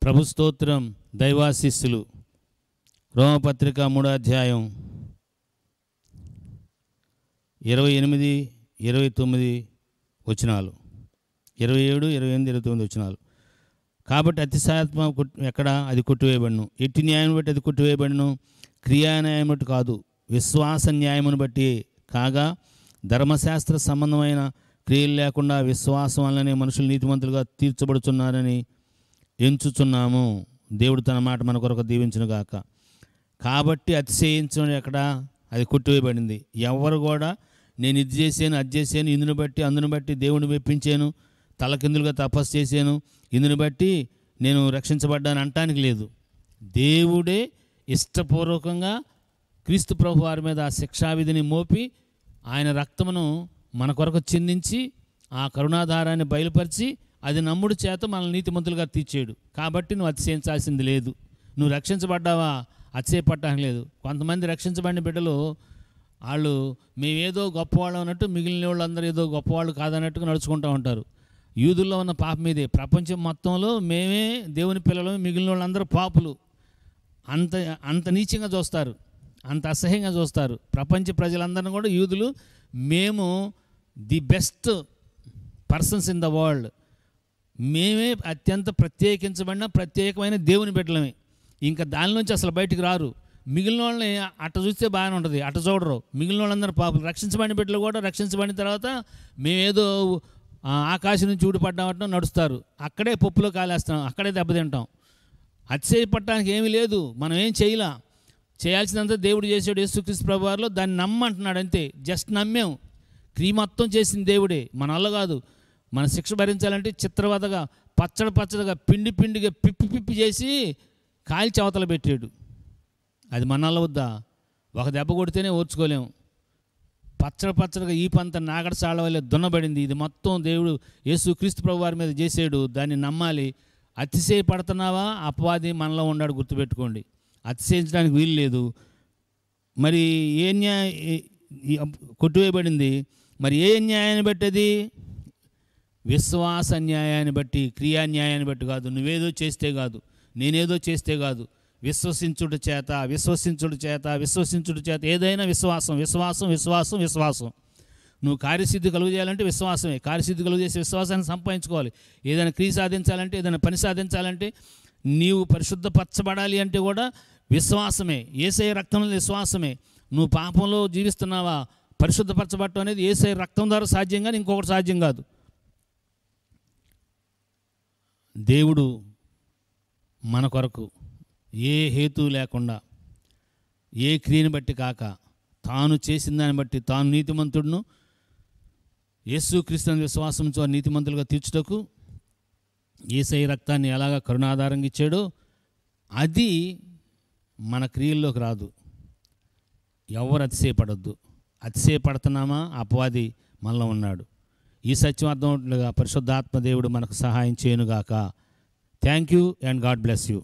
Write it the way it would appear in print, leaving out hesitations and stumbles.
ప్రభు స్తోత్రం. దైవాశీస్సులు. రోమపత్రిక 3వ అధ్యాయం 28, 29 వచనాలు, 27, 28, 29 వచనాలు. కాబట్టి అతిశయాత్మ ఎక్కడ అది కొట్టివేయబడును, ఎట్టి న్యాయం బట్టి అది కొట్టివేయబడును, క్రియా న్యాయం బట్టి కాదు, విశ్వాస న్యాయమును బట్టి కాగా, ధర్మశాస్త్ర సంబంధమైన క్రియలు లేకుండా విశ్వాసం వల్లనే మనుషులు నీతిమంతులుగా తీర్చబడుతున్నారని ఎంచుచున్నాము. దేవుడు తన మాట మన కొరకు దీవించునుగాక. కాబట్టి అతిశయించడం ఎక్కడ అది కొట్టివేయబడింది. ఎవరు కూడా నేను ఇది చేశాను, అది చేశాను, ఇందుని బట్టి అందుని బట్టి దేవుని మెప్పించాను, తలకిందులుగా తపస్సు చేశాను, ఇందుని బట్టి నేను రక్షించబడ్డాను అంటానికి లేదు. దేవుడే ఇష్టపూర్వకంగా క్రీస్తు ప్రభు వారి మీద ఆ శిక్షావిధిని మోపి ఆయన రక్తమును మన కొరకు చిందించి ఆ కరుణాధారాన్ని బయలుపరిచి అది నమ్ముడు చేత మనల్ని నీతిమంతులుగా తీర్చాడు. కాబట్టి నువ్వు అతిశయించాల్సింది లేదు. నువ్వు రక్షించబడ్డావా, అతిశయపడటానికి లేదు. కొంతమంది రక్షించబడిన బిడ్డలు వాళ్ళు మేమేదో గొప్పవాళ్ళు అన్నట్టు మిగిలిన వాళ్ళందరూ ఏదో గొప్పవాళ్ళు కాదన్నట్టుగా నడుచుకుంటూ ఉంటారు. యూదుల్లో ఉన్న పాపం ఇదే. ప్రపంచం మొత్తంలో మేమే దేవుని పిల్లలు, మిగిలిన వాళ్ళందరూ పాపులు. అంత నీచంగా చూస్తారు, అంత అసహ్యంగా చూస్తారు. ప్రపంచ ప్రజలందరినీ కూడా యూదులు మేము the best persons in the world, మేమే అత్యంత ప్రత్యేకమైన దేవుని బిడ్డలమే. ఇంకా దాని నుంచి అసలు బయటికి రారు. మిగిలిన వాళ్ళని అట్ట చూస్తే బాగానే ఉంటుంది, అట్ట చూడరు. మిగిలిన వాళ్ళందరూ పాపలు. రక్షించబడిన బిడ్డలు కూడా రక్షించబడిన తర్వాత మేమేదో ఆకాశం నుంచి ఊడిపడ్డామటం నడుస్తారు. అక్కడే పప్పులో కాలేస్తాం, అక్కడే దెబ్బతింటాం. అతిశయపడటానికి ఏమీ లేదు. మనం ఏం చేయాల్సినంత దేవుడు చేసాడు యేసుక్రీస్తు ప్రభువారిలో. దాన్ని నమ్మంటున్నాడు అంతే. జస్ట్ నమ్మాం. క్రియ మొత్తం చేసింది దేవుడే, మన వల్ల కాదు. మన శిక్ష భరించాలంటే చిత్రవదగా పచ్చడిగా పిండిగా పిప్పి చేసి కాల్చి అవతల పెట్టాడు. అది మన వల్ల వద్దా? ఒక దెబ్బ కొడితేనే ఓర్చుకోలేము. పచ్చడిగా ఈ పంత నాగడ సాళ్ళ వల్లే దున్నబడింది. ఇది మొత్తం దేవుడు యేసుక్రీస్తు ప్రభువారి మీద చేసాడు. దాన్ని నమ్మాలి. అతిశయపడుతున్నావా, అపవాది మనలో ఉన్నాడు, గుర్తుపెట్టుకోండి. అతిశయించడానికి వీలు లేదు. మరి ఏ కొట్టివేయబడింది. మరి ఏ న్యాయాన్ని బట్టి? అది విశ్వాస న్యాయాన్ని బట్టి, క్రియా న్యాయాన్ని బట్టి కాదు. నువ్వేదో చేస్తే కాదు, నేనేదో చేస్తే కాదు. విశ్వసించుడు చేత ఏదైనా విశ్వాసం. నువ్వు కార్యసిద్ధి కలుగు చేయాలంటే విశ్వాసమే. కార్యసిద్ధి కలుగు చేసే విశ్వాసాన్ని సంపాదించుకోవాలి. ఏదైనా క్రియ సాధించాలంటే, ఏదైనా పని సాధించాలంటే, నీవు పరిశుద్ధపరచబడాలి అంటే కూడా విశ్వాసమే. యేసయ్య రక్తంలో విశ్వాసమే. నువ్వు పాపంలో జీవిస్తున్నావా, పరిశుద్ధపరచబడటం అనేది యేసయ్య రక్తం ద్వారా సాధ్యం, కానీ ఇంకొకటి సాధ్యం కాదు. దేవుడు మన కొరకు ఏ హేతు లేకుండా, ఏ క్రియని బట్టి కాక, తాను చేసిన దాన్ని బట్టి తాను నీతిమంతుడును, యేసుక్రీస్తుని విశ్వాసంతో నీతిమంతులుగా తీర్చుటకు యేసయ్య రక్తాన్ని ఎలాగా కరుణాధారంగా ఇచ్చాడో అది మన క్రియల్లోకి రాదు. ఎవరు అతిశయపడొద్దు. అతిశయపడుతున్నామా, అపవాది మనలో ఉన్నాడు. ఈ సత్యం అర్థమవుతుండగా పరిశుద్ధాత్మ దేవుడు మనకు సహాయం చేయనుగాక. Thank you and God bless you.